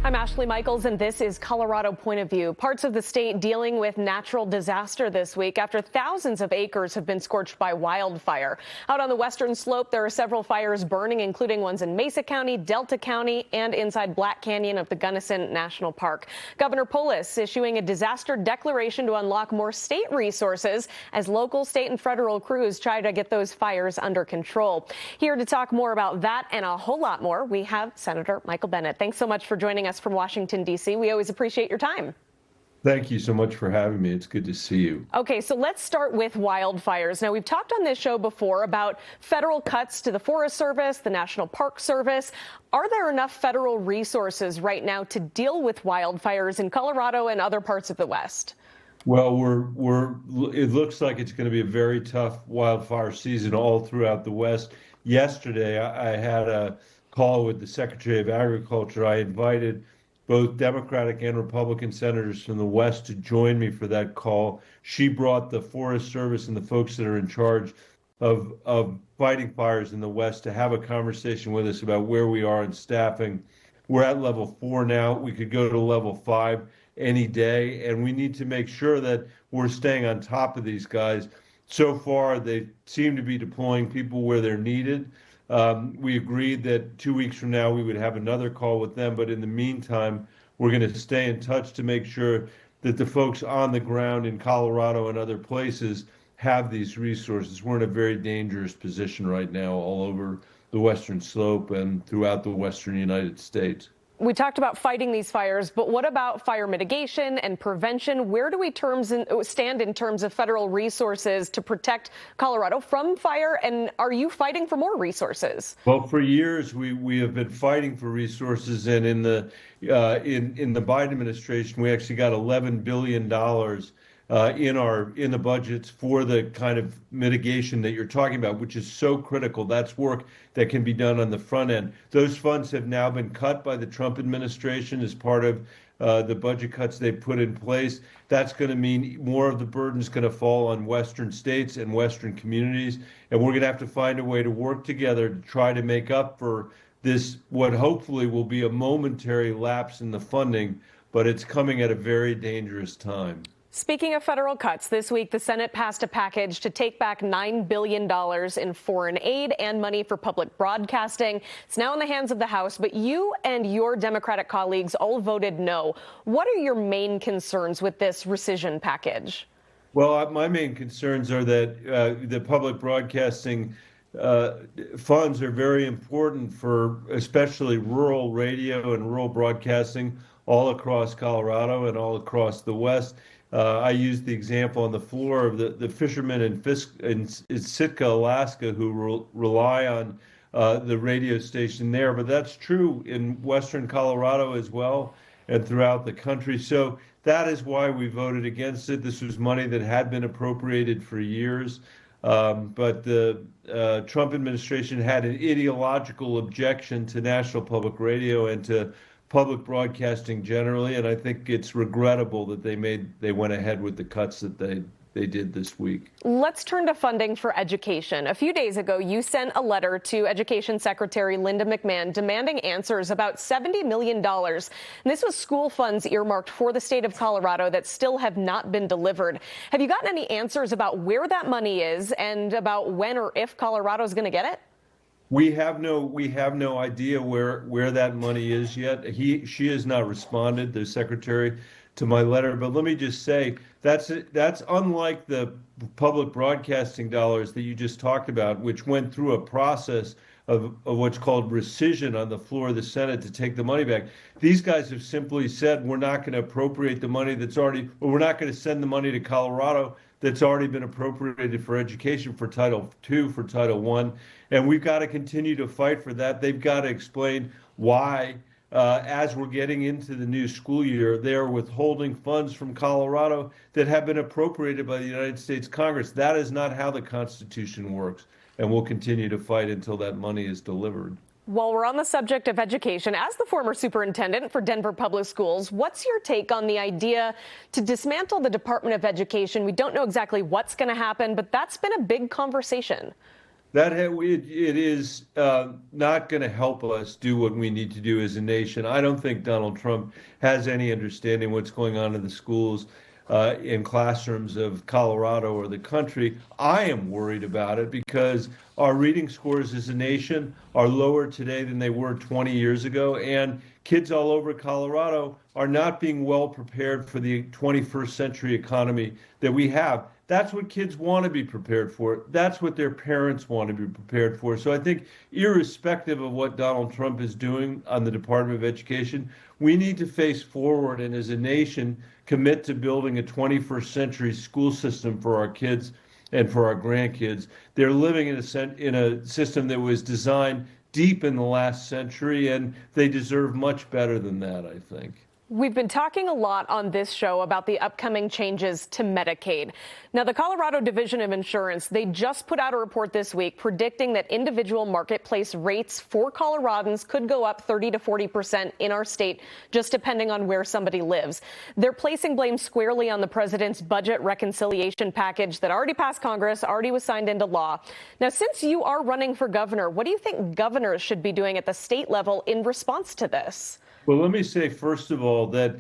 I'm Ashley Michaels, and this is Colorado Point of View. Parts of the state dealing with natural disaster this week after thousands of acres have been scorched by wildfire. Out on the western slope, there are several fires burning, including ones in Mesa County, Delta County, and inside Black Canyon of the Gunnison National Park. Governor Polis issuing a disaster declaration to unlock more state resources as local, state, and federal crews try to get those fires under control. Here to talk more about that and a whole lot more, we have Senator Michael Bennet. Thanks so much for joining us from Washington, D.C. We always appreciate your time. Thank you so much for having me. It's good to see you. Okay, so let's start with wildfires. Now, we've talked on this show before about federal cuts to the Forest Service, the National Park Service. Are there enough federal resources right now to deal with wildfires in Colorado and other parts of the West? Well, it looks like it's going to be a very tough wildfire season all throughout the West. Yesterday, I had a call with the Secretary of Agriculture. I invited both Democratic and Republican senators from the West to join me for that call. She brought the Forest Service and the folks that are in charge of fighting fires in the West to have a conversation with us about where we are in staffing. We're at level 4 now. We could go to level 5 any day, and we need to make sure that we're staying on top of these guys. So far, they seem to be deploying people where they're needed. We agreed that 2 weeks from now we would have another call with them, but in the meantime, we're going to stay in touch to make sure that the folks on the ground in Colorado and other places have these resources. We're in a very dangerous position right now all over the western slope and throughout the western United States. We talked about fighting these fires, but what about fire mitigation and prevention? Where do we stand in terms of federal resources to protect Colorado from fire? And are you fighting for more resources? Well, for years we have been fighting for resources, and in the Biden administration, we actually got $11 billion in the budgets for the kind of mitigation that you're talking about, which is so critical. That's work that can be done on the front end. Those funds have now been cut by the Trump administration as part of the budget cuts they put in place. That's going to mean more of the burden is going to fall on Western states and Western communities, and we're going to have to find a way to work together to try to make up for this, what hopefully will be a momentary lapse in the funding, but it's coming at a very dangerous time. Speaking of federal cuts, this week the Senate passed a package to take back $9 billion in foreign aid and money for public broadcasting. It's now in the hands of the House, but you and your Democratic colleagues all voted no. What are your main concerns with this rescission package? Well, my main concerns are that the public broadcasting funds are very important for especially rural radio and rural broadcasting all across Colorado and all across the West. I used the example on the floor of the fishermen in Sitka, Alaska, who rely on the radio station there. But that's true in western Colorado as well and throughout the country. So that is why we voted against it. This was money that had been appropriated for years. But the Trump administration had an ideological objection to national public radio and to public broadcasting generally, and I think it's regrettable that they went ahead with the cuts that they did this week. Let's turn to funding for education. A few days ago, you sent a letter to Education Secretary Linda McMahon demanding answers about $70 million. And this was school funds earmarked for the state of Colorado that still have not been delivered. Have you gotten any answers about where that money is and about when or if Colorado is going to get it? We have no idea where that money is yet. She has not responded, the secretary, to my letter. But let me just say that's unlike the public broadcasting dollars that you just talked about, which went through a process of what's called rescission on the floor of the Senate to take the money back. These guys have simply said we're not going to appropriate the money or we're not going to send the money to Colorado that's already been appropriated for education, for Title II, for Title I. And we've got to continue to fight for that. They've got to explain why, as we're getting into the new school year, they're withholding funds from Colorado that have been appropriated by the United States Congress. That is not how the Constitution works. And we'll continue to fight until that money is delivered. While we're on the subject of education, as the former superintendent for Denver Public Schools, what's your take on the idea to dismantle the Department of Education? We don't know exactly what's going to happen, but that's been a big conversation. It is not going to help us do what we need to do as a nation. I don't think Donald Trump has any understanding what's going on in the schools, in classrooms of Colorado or the country. I am worried about it because our reading scores as a nation are lower today than they were 20 years ago, and kids all over Colorado are not being well prepared for the 21st century economy that we have. That's what kids want to be prepared for. That's what their parents want to be prepared for. So I think, irrespective of what Donald Trump is doing on the Department of Education, we need to face forward and, as a nation, commit to building a 21st century school system for our kids and for our grandkids. They're living in a system that was designed deep in the last century, and they deserve much better than that, I think. We've been talking a lot on this show about the upcoming changes to Medicaid. Now, the Colorado Division of Insurance, they just put out a report this week predicting that individual marketplace rates for Coloradans could go up 30 to 40% in our state, just depending on where somebody lives. They're placing blame squarely on the president's budget reconciliation package that already passed Congress, already was signed into law. Now, since you are running for governor, what do you think governors should be doing at the state level in response to this? Well, let me say, first of all, that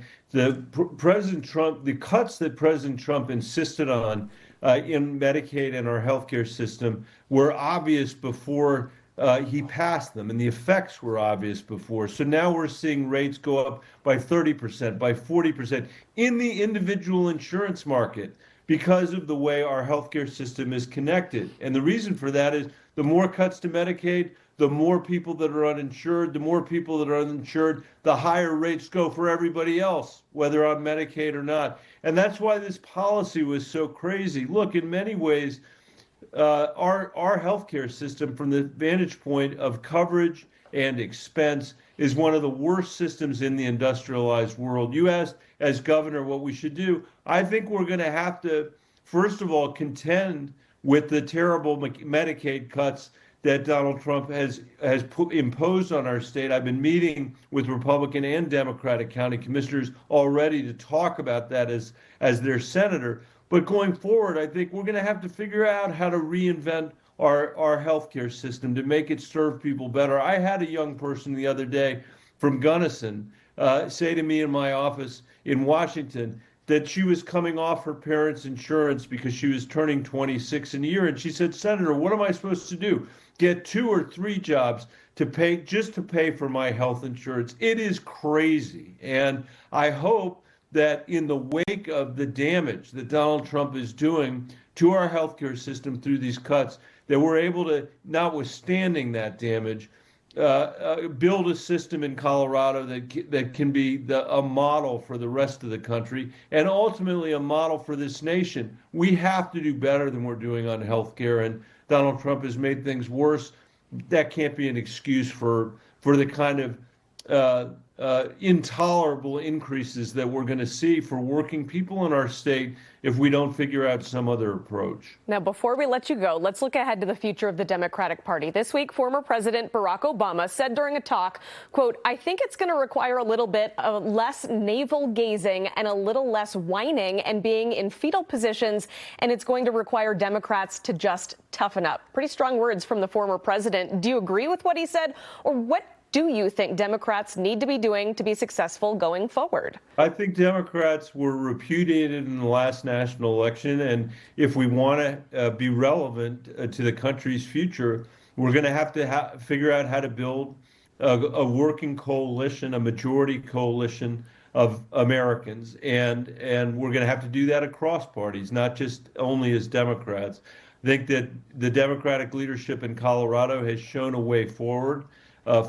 President Trump, the cuts that President Trump insisted on in Medicaid and our healthcare system were obvious before he passed them, and the effects were obvious before. So now we're seeing rates go up by 30%, by 40% in the individual insurance market because of the way our healthcare system is connected. And the reason for that is the more cuts to Medicaid, the more people that are uninsured, the higher rates go for everybody else, whether on Medicaid or not. And that's why this policy was so crazy. Look, in many ways, our healthcare system, from the vantage point of coverage and expense, is one of the worst systems in the industrialized world. You asked, as governor, what we should do. I think we're going to have to, first of all, contend with the terrible Medicaid cuts that Donald Trump has imposed on our state. I've been meeting with Republican and Democratic county commissioners already to talk about that as their senator. But going forward, I think we're going to have to figure out how to reinvent our healthcare system to make it serve people better. I had a young person the other day from Gunnison say to me in my office in Washington that she was coming off her parents' insurance because she was turning 26 in a year. And she said, "Senator, what am I supposed to do? Get 2 or 3 jobs to pay for my health insurance?" It is crazy. And I hope that in the wake of the damage that Donald Trump is doing to our healthcare system through these cuts, that we're able to, notwithstanding that damage, build a system in Colorado that can be a model for the rest of the country and ultimately a model for this nation. We have to do better than we're doing on healthcare, and Donald Trump has made things worse. That can't be an excuse for the kind of intolerable increases that we're going to see for working people in our state if we don't figure out some other approach. Now, before we let you go, let's look ahead to the future of the Democratic Party. This week, former President Barack Obama said during a talk, quote, "I think it's going to require a little bit of less navel gazing and a little less whining and being in fetal positions, and it's going to require Democrats to just toughen up." Pretty strong words from the former president. Do you agree with what he said, or what do you think Democrats need to be doing to be successful going forward? I think Democrats were repudiated in the last national election, and if we want to be relevant to the country's future, we're going to have to figure out how to build a working coalition, a majority coalition of Americans, and we're going to have to do that across parties, not just only as Democrats. I think that the Democratic leadership in Colorado has shown a way forward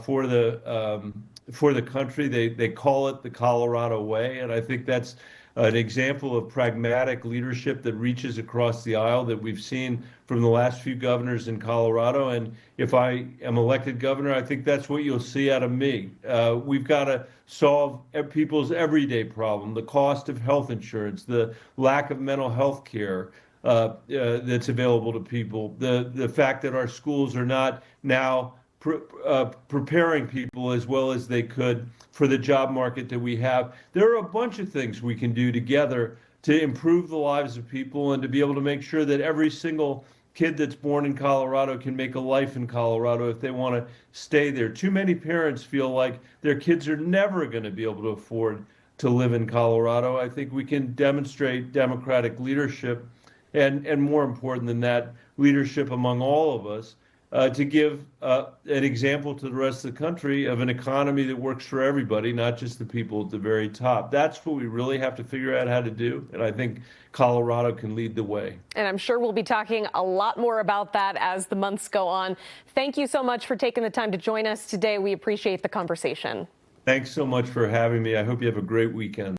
for the country. They call it the Colorado way, and I think that's an example of pragmatic leadership that reaches across the aisle that we've seen from the last few governors in Colorado. And if I am elected governor, I think that's what you'll see out of me. We've got to solve people's everyday problem, the cost of health insurance, the lack of mental health care that's available to people, the fact that our schools are not now preparing people as well as they could for the job market that we have. There are a bunch of things we can do together to improve the lives of people and to be able to make sure that every single kid that's born in Colorado can make a life in Colorado if they want to stay there. Too many parents feel like their kids are never going to be able to afford to live in Colorado. I think we can demonstrate democratic leadership and more important than that, leadership among all of us to give an example to the rest of the country of an economy that works for everybody, not just the people at the very top. That's what we really have to figure out how to do. And I think Colorado can lead the way. And I'm sure we'll be talking a lot more about that as the months go on. Thank you so much for taking the time to join us today. We appreciate the conversation. Thanks so much for having me. I hope you have a great weekend.